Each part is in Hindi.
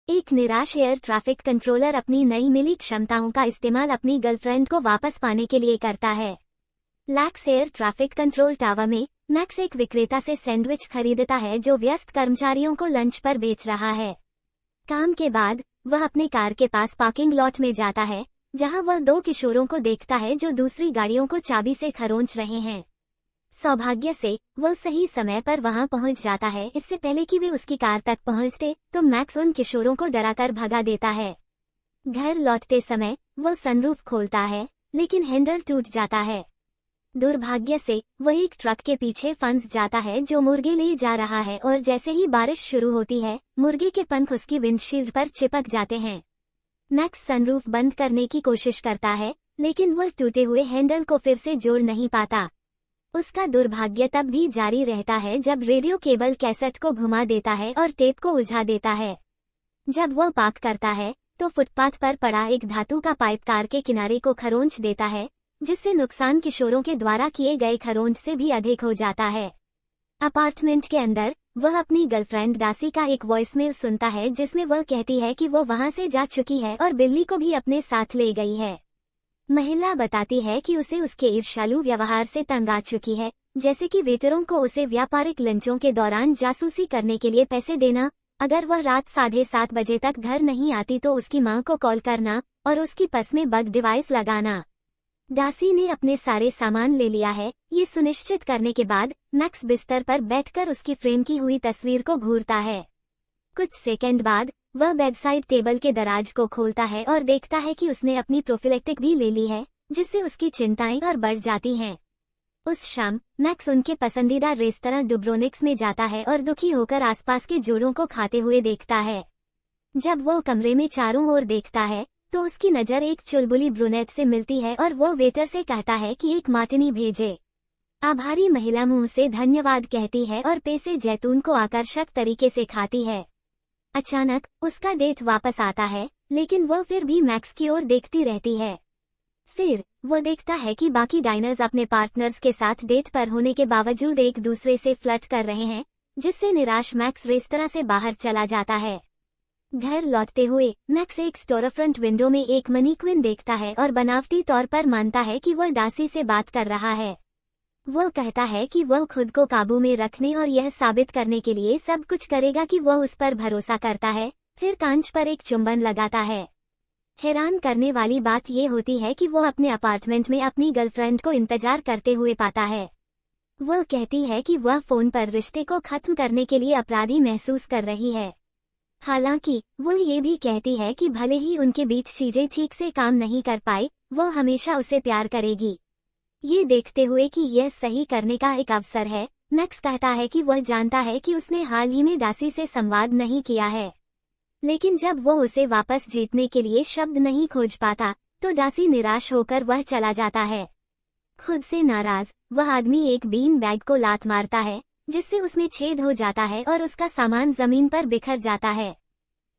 एक निराश एयर ट्रैफिक कंट्रोलर अपनी नई मिली क्षमताओं का इस्तेमाल अपनी गर्लफ्रेंड को वापस पाने के लिए करता है। Lakhs air traffic control tower में मैक्स एक विक्रेता से सैंडविच खरीदता है जो व्यस्त कर्मचारियों को लंच पर बेच रहा है। काम के बाद वह अपने कार के पास पार्किंग लॉट में जाता है, जहां वह दो किशोरों को देखता है जो दूसरी गाड़ियों को चाबी से खरोंच रहे हैं। सौभाग्य से वह सही समय पर वहां पहुंच जाता है। इससे पहले कि वे उसकी कार तक पहुंचते तो मैक्स उन किशोरों को डराकर भगा देता है। घर लौटते समय वह सनरूफ खोलता है, लेकिन हैंडल टूट जाता है। दुर्भाग्य से वह एक ट्रक के पीछे फंस जाता है जो मुर्गे ले जा रहा है, और जैसे ही बारिश शुरू होती है मुर्गे के पंख उसकी विंडशील्ड पर चिपक जाते हैं। मैक्स सनरूफ बंद करने की कोशिश करता है, लेकिन वह टूटे हुए हैंडल को फिर से जोड़ नहीं पाता। उसका दुर्भाग्य तब भी जारी रहता है जब रेडियो केबल कैसेट को घुमा देता है और टेप को उलझा देता है। जब वह पार्क करता है तो फुटपाथ पर पड़ा एक धातु का पाइप कार के किनारे को खरोंच देता है, जिससे नुकसान किशोरों के द्वारा किए गए खरोंच से भी अधिक हो जाता है। अपार्टमेंट के अंदर वह अपनी गर्लफ्रेंड डासी का एक वॉइसमेल सुनता है जिसमें वह कहती है कि वह वहां से जा चुकी है और बिल्ली को भी अपने साथ ले गई है। महिला बताती है कि उसे उसके ईर्ष्यालु व्यवहार से तंग आ चुकी है, जैसे कि वेटरों को उसे व्यापारिक लंचों के दौरान जासूसी करने के लिए पैसे देना, अगर वह रात 7:30 बजे तक घर नहीं आती तो उसकी मां को कॉल करना और उसकी पर्स में बग डिवाइस लगाना। डासी ने अपने सारे सामान ले लिया है। ये सुनिश्चित करने के बाद मैक्स बिस्तर पर बैठकर उसकी फ्रेम की हुई तस्वीर को घूरता है। कुछ सेकंड बाद वह बेडसाइड टेबल के दराज को खोलता है और देखता है कि उसने अपनी प्रोफिलेक्टिक भी ले ली है, जिससे उसकी चिंताएं और बढ़ जाती हैं। उस शाम मैक्स उनके पसंदीदा रेस्तरां डुब्रोनिक्स में जाता है और दुखी होकर आसपास के जोड़ों को खाते हुए देखता है। जब वो कमरे में चारों ओर देखता है तो उसकी नज़र एक चुलबुली ब्रूनेट से मिलती है और वो वेटर से कहता है कि एक मार्टिनी भेजे। आभारी महिला मुंह से धन्यवाद कहती है और पेसे जैतून को आकर्षक तरीके से खाती है। अचानक उसका डेट वापस आता है, लेकिन वह फिर भी मैक्स की ओर देखती रहती है। फिर वो देखता है कि बाकी डाइनर्स अपने पार्टनर्स के साथ डेट पर होने के बावजूद एक दूसरे से फ्लर्ट कर रहे हैं, जिससे निराश मैक्स रेस्तरां से बाहर चला जाता है। घर लौटते हुए मैक्स एक स्टोरफ्रंट विंडो में एक मनीक्विन देखता है और बनावटी तौर पर मानता है कि वह डासी से बात कर रहा है। वह कहता है कि वह खुद को काबू में रखने और यह साबित करने के लिए सब कुछ करेगा कि वह उस पर भरोसा करता है। फिर कांच पर एक चुंबन लगाता है। हैरान करने वाली बात यह होती है कि वह अपने अपार्टमेंट में अपनी गर्लफ्रेंड को इंतजार करते हुए पाता है। वह कहती है कि वह फोन पर रिश्ते को खत्म करने के लिए अपराधी महसूस कर रही है। हालांकि वह ये भी कहती है कि भले ही उनके बीच चीजें ठीक से काम नहीं कर पाई, वह हमेशा उसे प्यार करेगी। ये देखते हुए कि यह सही करने का एक अवसर है, मैक्स कहता है कि वह जानता है कि उसने हाल ही में डासी से संवाद नहीं किया है, लेकिन जब वो उसे वापस जीतने के लिए शब्द नहीं खोज पाता तो डासी निराश होकर वह चला जाता है। खुद से नाराज वह आदमी एक बीन बैग को लात मारता है, जिससे उसमें छेद हो जाता है और उसका सामान जमीन पर बिखर जाता है।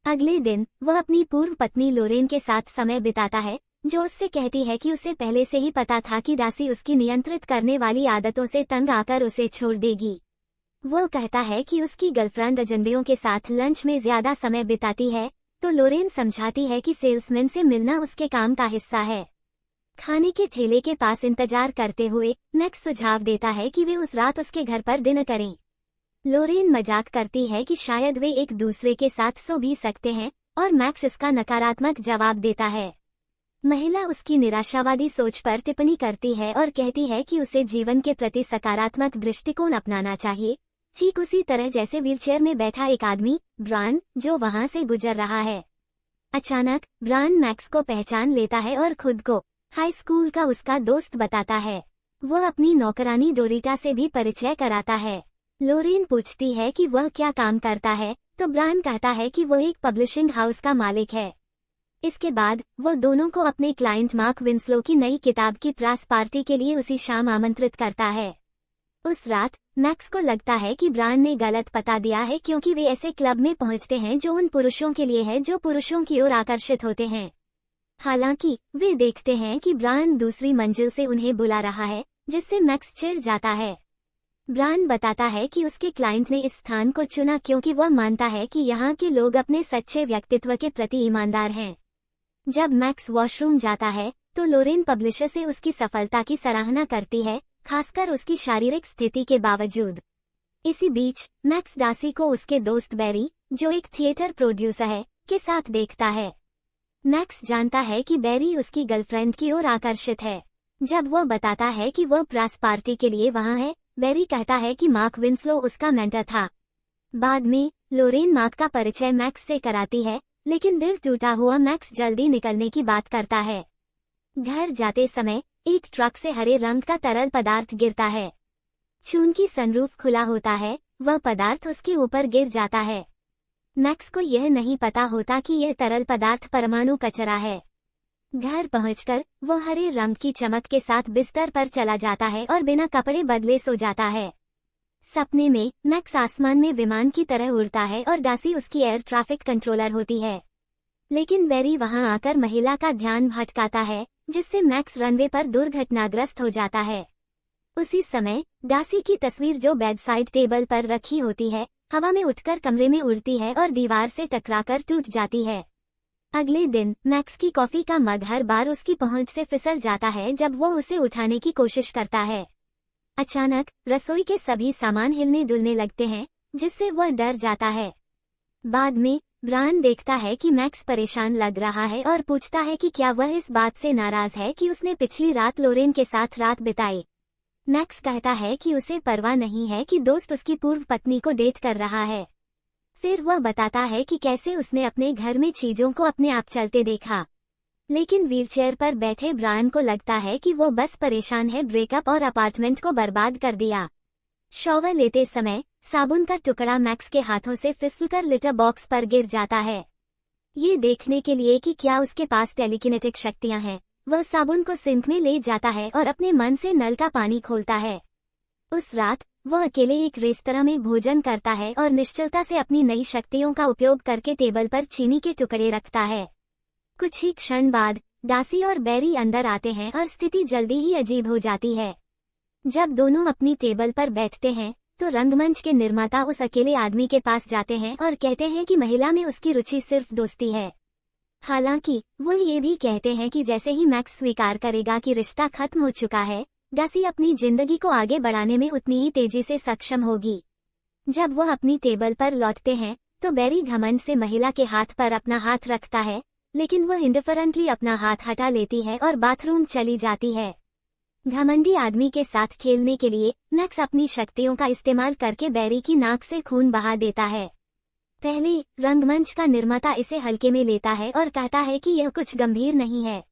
अगले दिन वह अपनी पूर्व पत्नी लोरेन के साथ समय बिताता है, जो उससे कहती है कि उसे पहले से ही पता था कि डासी उसकी नियंत्रित करने वाली आदतों से तंग आकर उसे छोड़ देगी। वो कहता है कि उसकी गर्लफ्रेंड अजनबियों के साथ लंच में ज्यादा समय बिताती है, तो लोरेन समझाती है कि सेल्समैन से मिलना उसके काम का हिस्सा है। खाने के ठेले के पास इंतजार करते हुए मैक्स सुझाव देता है कि वे उस रात उसके घर पर डिनर करें। लोरेन मजाक करती है कि शायद वे एक दूसरे के साथ सो भी सकते हैं, और मैक्स इसका नकारात्मक जवाब देता है। महिला उसकी निराशावादी सोच पर टिप्पणी करती है और कहती है कि उसे जीवन के प्रति सकारात्मक दृष्टिकोण अपनाना चाहिए, ठीक उसी तरह जैसे व्हीलचेयर में बैठा एक आदमी ब्रायन जो वहां से गुजर रहा है। अचानक ब्रायन मैक्स को पहचान लेता है और खुद को हाई स्कूल का उसका दोस्त बताता है। वह अपनी नौकरानी डोरिटा से भी परिचय कराता है। लोरेन पूछती है कि वह क्या काम करता है, तो ब्रायन कहता है कि वह एक पब्लिशिंग हाउस का मालिक है। इसके बाद वह दोनों को अपने क्लाइंट मार्क विंस्लो की नई किताब की प्रेस पार्टी के लिए उसी शाम आमंत्रित करता है। उस रात मैक्स को लगता है कि ब्रायन ने गलत पता दिया है, क्योंकि वे ऐसे क्लब में पहुंचते हैं जो उन पुरुषों के लिए है जो पुरुषों की ओर आकर्षित होते हैं। हालांकि वे देखते हैं कि ब्रायन दूसरी मंजिल से उन्हें बुला रहा है, जिससे मैक्स चिढ़ जाता है। ब्रायन बताता है कि उसके क्लाइंट ने इस स्थान को चुना क्योंकि वह मानता है कि यहाँ के लोग अपने सच्चे व्यक्तित्व के प्रति ईमानदार हैं। जब मैक्स वॉशरूम जाता है तो लोरेन पब्लिशर से उसकी सफलता की सराहना करती है, खासकर उसकी शारीरिक स्थिति के बावजूद। इसी बीच मैक्स डार्सी को उसके दोस्त बैरी, जो एक थिएटर प्रोड्यूसर है, के साथ देखता है। मैक्स जानता है कि बैरी उसकी गर्लफ्रेंड की ओर आकर्षित है। जब वह बताता है कि वह प्रेस पार्टी के लिए वहां है, बैरी कहता है कि मार्क विंसलो उसका मेंटर था। बाद में लोरेन मार्क का परिचय मैक्स से कराती है, लेकिन दिल टूटा हुआ मैक्स जल्दी निकलने की बात करता है। घर जाते समय एक ट्रक से हरे रंग का तरल पदार्थ गिरता है। चून की सनरूफ खुला होता है, वह पदार्थ उसके ऊपर गिर जाता है। मैक्स को यह नहीं पता होता कि यह तरल पदार्थ परमाणु कचरा है। घर पहुंचकर वह हरे रंग की चमक के साथ बिस्तर पर चला जाता है और बिना कपड़े बदले सो जाता है। सपने में मैक्स आसमान में विमान की तरह उड़ता है और डार्सी उसकी एयर ट्रैफिक कंट्रोलर होती है। लेकिन बैरी वहां आकर महिला का ध्यान भटकाता है, जिससे मैक्स रनवे पर दुर्घटनाग्रस्त हो जाता है। उसी समय डार्सी की तस्वीर जो बेडसाइड टेबल पर रखी होती है, हवा में उठकर कमरे में उड़ती है और दीवार से टकराकर टूट जाती है। अगले दिन मैक्स की कॉफी का मग हर बार उसकी पहुंच से फिसल जाता है जब वो उसे उठाने की कोशिश करता है। अचानक रसोई के सभी सामान हिलने डुलने लगते हैं, जिससे वह डर जाता है। बाद में ब्रायन देखता है कि मैक्स परेशान लग रहा है और पूछता है कि क्या वह इस बात से नाराज है कि उसने पिछली रात लोरेन के साथ रात बिताई। मैक्स कहता है कि उसे परवाह नहीं है कि दोस्त उसकी पूर्व पत्नी को डेट कर रहा है। फिर वह बताता है कि कैसे उसने अपने घर में चीजों को अपने आप चलते देखा। लेकिन व्हीलचेयर पर बैठे ब्रायन को लगता है कि वो बस परेशान है, ब्रेकअप और अपार्टमेंट को बर्बाद कर दिया। शॉवर लेते समय साबुन का टुकड़ा मैक्स के हाथों से फिसलकर लिटर बॉक्स पर गिर जाता है। ये देखने के लिए कि क्या उसके पास टेलीकिनेटिक शक्तियां हैं, वह साबुन को सिंक में ले जाता है और अपने मन से नल का पानी खोलता है। उस रात वह अकेले एक रेस्तरां में भोजन करता है और निश्चलता से अपनी नई शक्तियों का उपयोग करके टेबल पर चीनी के टुकड़े रखता है। कुछ ही क्षण बाद डार्सी और बैरी अंदर आते हैं और स्थिति जल्दी ही अजीब हो जाती है। जब दोनों अपनी टेबल पर बैठते हैं तो रंगमंच के निर्माता उस अकेले आदमी के पास जाते हैं और कहते हैं कि महिला में उसकी रुचि सिर्फ दोस्ती है। हालांकि वो ये भी कहते हैं कि जैसे ही मैक्स स्वीकार करेगा कि रिश्ता खत्म हो चुका है, डार्सी अपनी जिंदगी को आगे बढ़ाने में उतनी ही तेजी से सक्षम होगी। जब वह अपनी टेबल पर लौटते हैं तो बैरी घमंड से महिला के हाथ पर अपना हाथ रखता है, लेकिन वह इंडिफरेंटली अपना हाथ हटा लेती है और बाथरूम चली जाती है। घमंडी आदमी के साथ खेलने के लिए मैक्स अपनी शक्तियों का इस्तेमाल करके बैरी की नाक से खून बहा देता है। पहले रंगमंच का निर्माता इसे हल्के में लेता है और कहता है कि यह कुछ गंभीर नहीं है।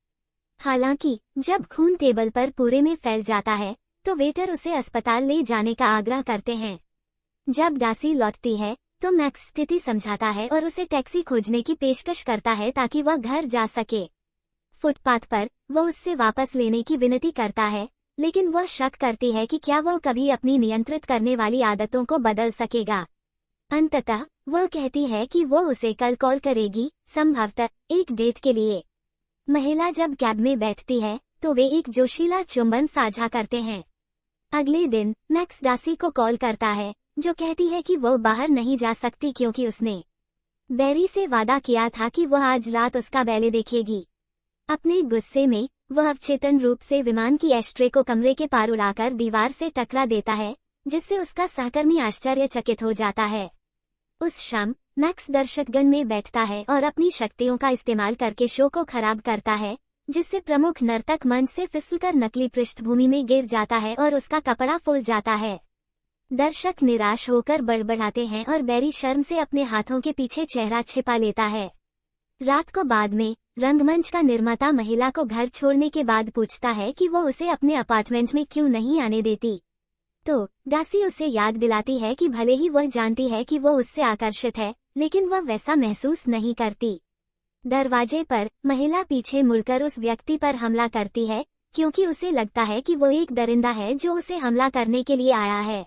हालांकि जब खून टेबल पर पूरे में फैल जाता है तो वेटर उसे अस्पताल ले जाने का आग्रह करते हैं। जब डार्सी लौटती है तो मैक्स स्थिति समझाता है और उसे टैक्सी खोजने की पेशकश करता है ताकि वह घर जा सके। फुटपाथ पर वह उससे वापस लेने की विनती करता है, लेकिन वह शक करती है कि क्या वह कभी अपनी नियंत्रित करने वाली आदतों को बदल सकेगा। अंततः वह कहती है कि वह उसे कल कॉल करेगी, संभवतः एक डेट के लिए। महिला जब कैब में बैठती है तो वे एक जोशीला चुंबन साझा करते हैं। अगले दिन मैक्स डार्सी को कॉल करता है, जो कहती है कि वह बाहर नहीं जा सकती क्योंकि उसने बैरी से वादा किया था कि वह आज रात उसका बैले देखेगी। अपने गुस्से में वह अवचेतन रूप से विमान की एस्ट्रे को कमरे के पार उड़ाकर दीवार से टकरा देता है, जिससे उसका सहकर्मी आश्चर्यचकित हो जाता है। उस शाम मैक्स दर्शकगण में बैठता है और अपनी शक्तियों का इस्तेमाल करके शो को खराब करता है, जिससे प्रमुख नर्तक मंच से फिसलकर नकली पृष्ठभूमि में गिर जाता है और उसका कपड़ा फूल जाता है। दर्शक निराश होकर बड़बड़ाते हैं और बैरी शर्म से अपने हाथों के पीछे चेहरा छिपा लेता है। रात को बाद में रंगमंच का निर्माता महिला को घर छोड़ने के बाद पूछता है कि वो उसे अपने अपार्टमेंट में क्यों नहीं आने देती। तो डार्सी उसे याद दिलाती है कि भले ही वह जानती है कि वो उससे आकर्षित है, लेकिन वह वैसा महसूस नहीं करती। दरवाजे पर महिला पीछे मुड़कर उस व्यक्ति पर हमला करती है, क्योंकि उसे लगता है कि वो एक दरिंदा है जो उसे हमला करने के लिए आया है।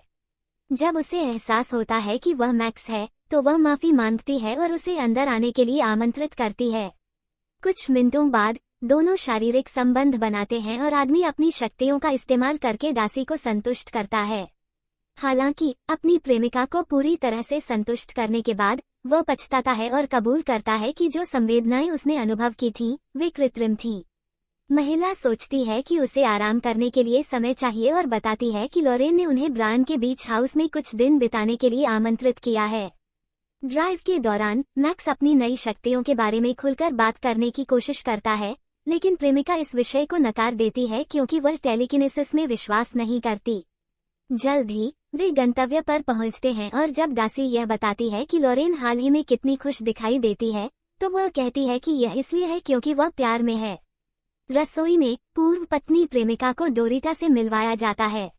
जब उसे एहसास होता है कि वह मैक्स है तो वह माफी मांगती है और उसे अंदर आने के लिए आमंत्रित करती है। कुछ मिनटों बाद दोनों शारीरिक संबंध बनाते हैं और आदमी अपनी शक्तियों का इस्तेमाल करके डार्सी को संतुष्ट करता है। हालांकि अपनी प्रेमिका को पूरी तरह से संतुष्ट करने के बाद वह पछताता है और कबूल करता है कि जो संवेदनाएं उसने अनुभव की थीं, वे कृत्रिम थीं। महिला सोचती है कि उसे आराम करने के लिए समय चाहिए और बताती है कि लॉरेन ने उन्हें ब्रायन के बीच हाउस में कुछ दिन बिताने के लिए आमंत्रित किया है। ड्राइव के दौरान मैक्स अपनी नई शक्तियों के बारे में खुलकर बात करने की कोशिश करता है, लेकिन प्रेमिका इस विषय को नकार देती है क्योंकि वह टेलीकिनेसिस में विश्वास नहीं करती। जल्द ही वे गंतव्य पर पहुंचते हैं और जब डासी यह बताती है कि लॉरेन हाल ही में कितनी खुश दिखाई देती है, तो वह कहती है कि यह इसलिए है क्योंकि वह प्यार में है। रसोई में पूर्व पत्नी प्रेमिका को डोरिटा से मिलवाया जाता है।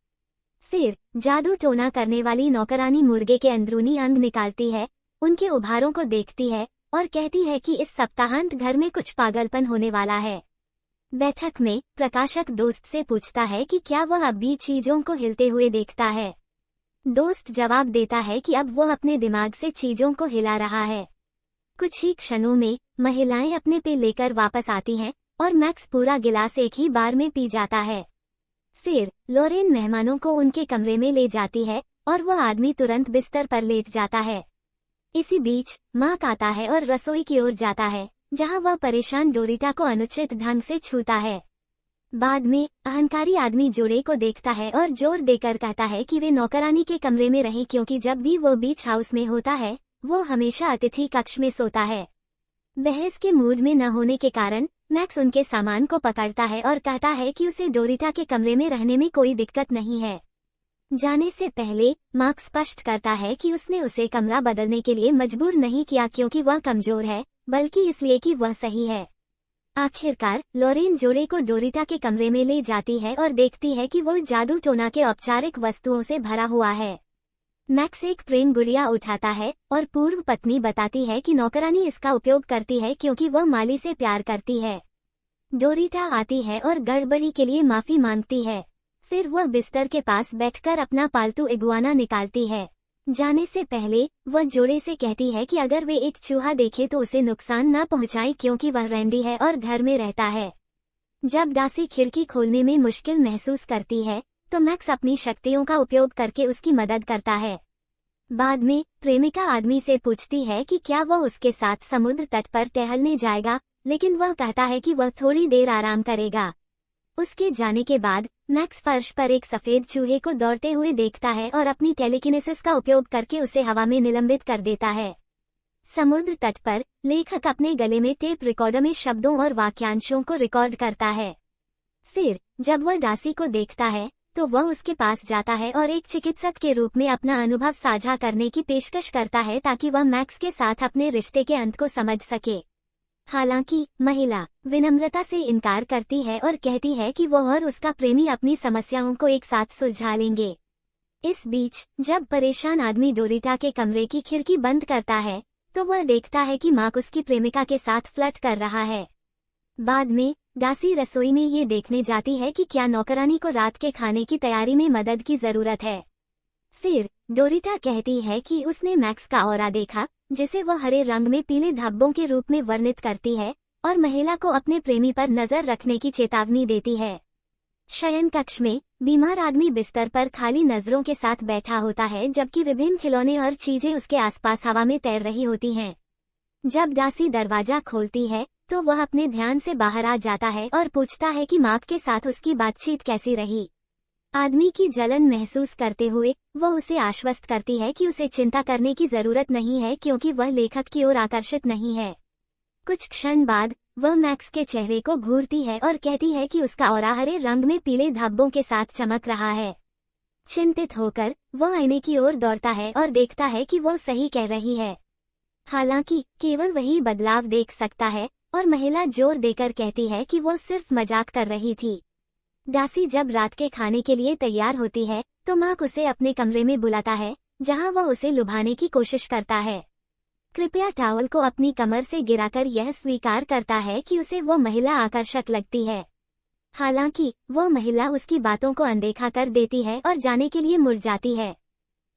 फिर जादू टोना करने वाली नौकरानी मुर्गे के अंदरूनी अंग निकालती है, उनके उभारों को देखती है और कहती है कि इस सप्ताहांत घर में कुछ पागलपन होने वाला है। बैठक में प्रकाशक दोस्त से पूछता है कि क्या वह अब भी चीजों को हिलते हुए देखता है। दोस्त जवाब देता है कि अब वह अपने दिमाग से चीजों को हिला रहा है। कुछ ही क्षणों में महिलाएं अपने पे लेकर वापस आती हैं और मैक्स पूरा गिलास एक ही बार में पी जाता है। फिर लॉरेन मेहमानों को उनके कमरे में ले जाती है और वह आदमी तुरंत बिस्तर पर लेट जाता है। इसी बीच मार्क आता है और रसोई की ओर जाता है, जहां वह परेशान डोरिटा को अनुचित ढंग से छूता है। बाद में अहंकारी आदमी जोड़े को देखता है और जोर देकर कहता है कि वे नौकरानी के कमरे में रहें क्योंकि जब भी वो बीच हाउस में होता है वो हमेशा अतिथि कक्ष में सोता है। बहस के मूड में न होने के कारण मैक्स उनके सामान को पकड़ता है और कहता है कि उसे डोरिटा के कमरे में रहने में कोई दिक्कत नहीं है। जाने से पहले मार्क स्पष्ट करता है कि उसने उसे कमरा बदलने के लिए मजबूर नहीं किया क्योंकि वह कमजोर है, बल्कि इसलिए कि वह सही है। आखिरकार लॉरेन जोड़े को डोरिटा के कमरे में ले जाती है और देखती है कि वो जादू टोना के औपचारिक वस्तुओं से भरा हुआ है। मैक्स एक प्रेम गुड़िया उठाता है और पूर्व पत्नी बताती है कि नौकरानी इसका उपयोग करती है क्योंकि वह माली से प्यार करती है। डोरिटा आती है और गड़बड़ी के लिए माफी मांगती है। फिर वह बिस्तर के पास बैठकर अपना पालतू इगुआना निकालती है। जाने से पहले वह जोड़े से कहती है कि अगर वे एक चूहा देखे तो उसे नुकसान न पहुंचाए क्योंकि वह रैंडी है और घर में रहता है। जब डासी खिड़की खोलने में मुश्किल महसूस करती है तो मैक्स अपनी शक्तियों का उपयोग करके उसकी मदद करता है। बाद में प्रेमिका आदमी से पूछती है कि क्या वह उसके साथ समुद्र तट पर टहलने जाएगा, लेकिन वह कहता है कि वह थोड़ी देर आराम करेगा। उसके जाने के बाद मैक्स फर्श पर एक सफेद चूहे को दौड़ते हुए देखता है और अपनी टेलीकिनेसिस का उपयोग करके उसे हवा में निलंबित कर देता है। समुद्र तट पर लेखक अपने गले में टेप रिकॉर्डर में शब्दों और वाक्यांशों को रिकॉर्ड करता है। फिर जब वह डासी को देखता है तो वह उसके पास जाता है और एक चिकित्सक के रूप में अपना अनुभव साझा करने की पेशकश करता है ताकि वह मैक्स के साथ अपने रिश्ते के अंत को समझ सके। हालांकि महिला विनम्रता से इनकार करती है और कहती है कि वह और उसका प्रेमी अपनी समस्याओं को एक साथ सुलझा लेंगे। इस बीच जब परेशान आदमी डोरिटा के कमरे की खिड़की बंद करता है तो वह देखता है कि मार्क उसकी प्रेमिका के साथ फ्लर्ट कर रहा है। बाद में डासी रसोई में ये देखने जाती है कि क्या नौकरानी को रात के खाने की तैयारी में मदद की जरूरत है। फिर डोरिटा कहती है कि उसने मैक्स का ऑरा देखा, जिसे वह हरे रंग में पीले धब्बों के रूप में वर्णित करती है, और महिला को अपने प्रेमी पर नजर रखने की चेतावनी देती है। शयन कक्ष में बीमार आदमी बिस्तर पर खाली नजरों के साथ बैठा होता है, जबकि विभिन्न खिलौने और चीजें उसके आसपास हवा में तैर रही होती हैं। जब डासी दरवाजा खोलती है तो वह अपने ध्यान से बाहर आ जाता है और पूछता है कि मार्क के साथ उसकी बातचीत कैसी रही। आदमी की जलन महसूस करते हुए वह उसे आश्वस्त करती है कि उसे चिंता करने की जरूरत नहीं है क्योंकि वह लेखक की ओर आकर्षित नहीं है। कुछ क्षण बाद वह मैक्स के चेहरे को घूरती है और कहती है कि उसका ऑरा हरे रंग में पीले धब्बों के साथ चमक रहा है। चिंतित होकर वह आईने की ओर दौड़ता है और देखता है कि वह सही कह रही है। हालांकि केवल वही बदलाव देख सकता है और महिला जोर देकर कहती है कि वो सिर्फ मजाक कर रही थी। डासी जब रात के खाने के लिए तैयार होती है तो मार्क उसे अपने कमरे में बुलाता है, जहां वह उसे लुभाने की कोशिश करता है। कृपया टॉवल को अपनी कमर से गिराकर यह स्वीकार करता है कि उसे वो महिला आकर्षक लगती है। हालांकि वो महिला उसकी बातों को अनदेखा कर देती है और जाने के लिए मुड़ जाती है।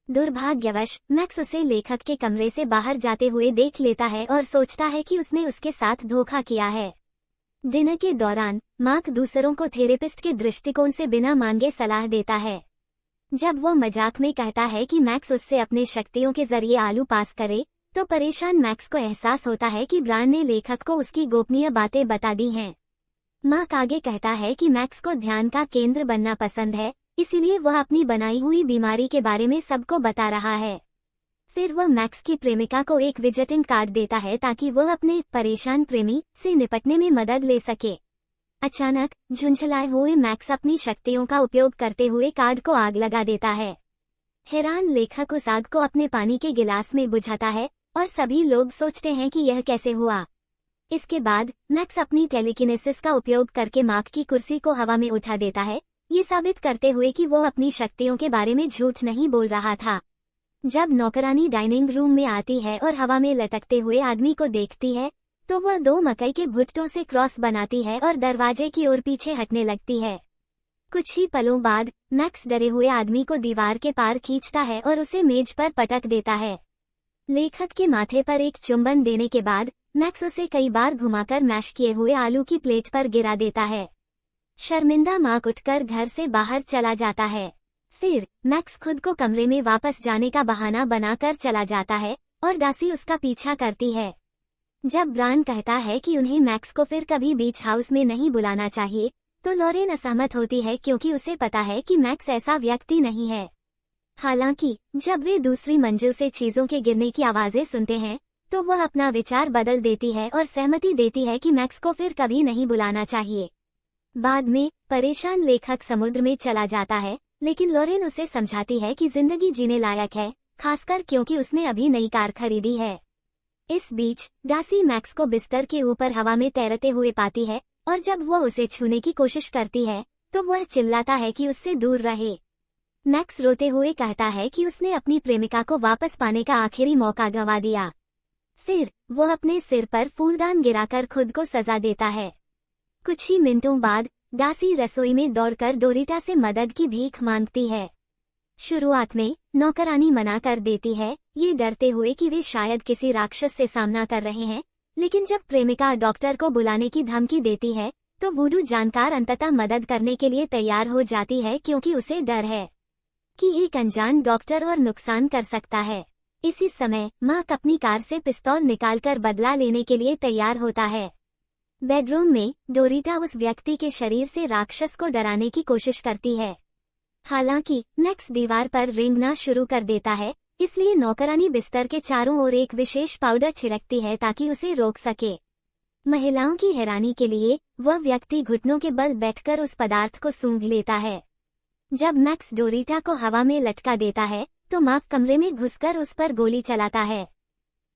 दुर्भाग्यवश मैक्स उसे लेखक के कमरे से बाहर जाते हुए देख लेता है और सोचता है कि उसने उसके साथ धोखा किया है। डिनर के दौरान मार्क दूसरों को थेरेपिस्ट के दृष्टिकोण से बिना मांगे सलाह देता है। जब वो मजाक में कहता है कि मैक्स उससे अपने शक्तियों के जरिए आलू पास करे, तो परेशान मैक्स को एहसास होता है कि ब्रांड ने लेखक को उसकी गोपनीय बातें बता दी हैं। मार्क आगे कहता है कि मैक्स को ध्यान का केंद्र बनना पसंद है, इसीलिए वह अपनी बनाई हुई बीमारी के बारे में सबको बता रहा है। फिर वह मैक्स की प्रेमिका को एक विजिटिंग कार्ड देता है ताकि वह अपने परेशान प्रेमी से निपटने में मदद ले सके। अचानक झुंझलाए हुए मैक्स अपनी शक्तियों का उपयोग करते हुए कार्ड को आग लगा देता है। हैरान लेखक उस आग को अपने पानी के गिलास में बुझाता है और सभी लोग सोचते हैं कि यह कैसे हुआ। इसके बाद मैक्स अपनी टेलीकिनेसिस का उपयोग करके मार्क की कुर्सी को हवा में उठा देता है, ये साबित करते हुए कि वो अपनी शक्तियों के बारे में झूठ नहीं बोल रहा था। जब नौकरानी डाइनिंग रूम में आती है और हवा में लटकते हुए आदमी को देखती है, तो वह 2 मकई के भुट्टों से क्रॉस बनाती है और दरवाजे की ओर पीछे हटने लगती है। कुछ ही पलों बाद मैक्स डरे हुए आदमी को दीवार के पार खींचता है और उसे मेज पर पटक देता है। लेखक के माथे पर एक चुंबन देने के बाद मैक्स उसे कई बार घुमाकर मैश किए हुए आलू की प्लेट पर गिरा देता है। शर्मिंदा मार्क उठकर घर से बाहर चला जाता है। फिर मैक्स खुद को कमरे में वापस जाने का बहाना बनाकर चला जाता है और डासी उसका पीछा करती है। जब ब्रांड कहता है कि उन्हें मैक्स को फिर कभी बीच हाउस में नहीं बुलाना चाहिए, तो लॉरेन असहमत होती है क्योंकि उसे पता है कि मैक्स ऐसा व्यक्ति नहीं है। हालांकि जब वे दूसरी मंजिल से चीजों के गिरने की आवाजें सुनते हैं, तो वह अपना विचार बदल देती है और सहमति देती है कि मैक्स को फिर कभी नहीं बुलाना चाहिए। बाद में परेशान लेखक समुद्र में चला जाता है, लेकिन लॉरेन उसे समझाती है कि जिंदगी जीने लायक है, खासकर क्योंकि उसने अभी नई कार खरीदी है। इस बीच डासी मैक्स को बिस्तर के ऊपर हवा में तैरते हुए पाती है और जब वह उसे छूने की कोशिश करती है, तो वह चिल्लाता है कि उससे दूर रहे। मैक्स रोते हुए कहता है कि उसने अपनी प्रेमिका को वापस पाने का आखिरी मौका गंवा दिया। फिर वो अपने सिर पर फूलदान गिराकर खुद को सजा देता है। कुछ ही मिनटों बाद डासी रसोई में दौड़कर डोरिटा से मदद की भीख मांगती है। शुरुआत में नौकरानी मना कर देती है, ये डरते हुए कि वे शायद किसी राक्षस से सामना कर रहे हैं, लेकिन जब प्रेमिका डॉक्टर को बुलाने की धमकी देती है, तो वुडू जानकार अंततः मदद करने के लिए तैयार हो जाती है क्योंकि उसे डर है कि एक अनजान डॉक्टर और नुकसान कर सकता है। इसी समय मार्क अपनी कार से पिस्तौल निकालकर बदला लेने के लिए तैयार होता है। बेडरूम में डोरिटा उस व्यक्ति के शरीर से राक्षस को डराने की कोशिश करती है। हालांकि मैक्स दीवार पर रेंगना शुरू कर देता है, इसलिए नौकरानी बिस्तर के चारों ओर एक विशेष पाउडर छिड़कती है ताकि उसे रोक सके। महिलाओं की हैरानी के लिए वह व्यक्ति घुटनों के बल बैठकर उस पदार्थ को सूंघ लेता है। जब मैक्स डोरिटा को हवा में लटका देता है, तो मार्क कमरे में घुसकर उस पर गोली चलाता है।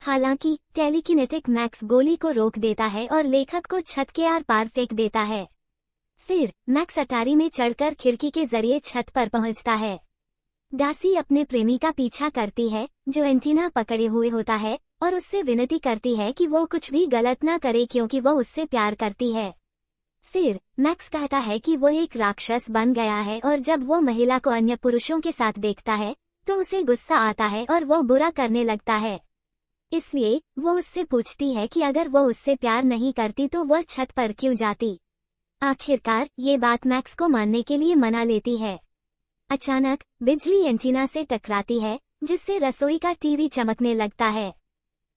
हालांकि टेलीकिनेटिक मैक्स गोली को रोक देता है और लेखक को छत के आर पार फेंक देता है। फिर मैक्स अटारी में चढ़कर खिड़की के जरिए छत पर पहुंचता है। डासी अपने प्रेमी का पीछा करती है, जो एंटीना पकड़े हुए होता है, और उससे विनती करती है कि वो कुछ भी गलत ना करे क्योंकि वो उससे प्यार करती है। फिर मैक्स कहता है कि वो एक राक्षस बन गया है और जब वो महिला को अन्य पुरुषों के साथ देखता है, तो उसे गुस्सा आता है और वो बुरा करने लगता है। इसलिए वो उससे पूछती है कि अगर वो उससे प्यार नहीं करती तो वह छत पर क्यों जाती। आखिरकार ये बात मैक्स को मानने के लिए मना लेती है। अचानक बिजली एंटीना से टकराती है, जिससे रसोई का टीवी चमकने लगता है।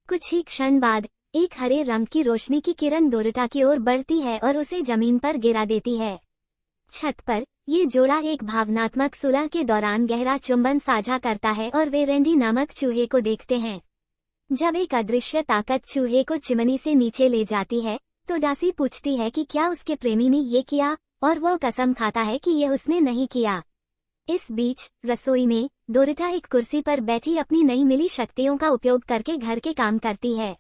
कुछ ही क्षण बाद एक हरे रंग की रोशनी की किरण डोरिटा की ओर बढ़ती है और उसे जमीन पर गिरा देती है। छत पर ये जोड़ा एक भावनात्मक सुलह के दौरान गहरा चुंबन साझा करता है और वे रेंडी नामक चूहे को देखते हैं। जब एक अदृश्य ताकत चूहे को चिमनी से नीचे ले जाती है, तो डासी पूछती है कि क्या उसके प्रेमी ने ये किया, और वो कसम खाता है कि यह उसने नहीं किया। इस बीच रसोई में डोरिटा एक कुर्सी पर बैठी अपनी नई मिली शक्तियों का उपयोग करके घर के काम करती है।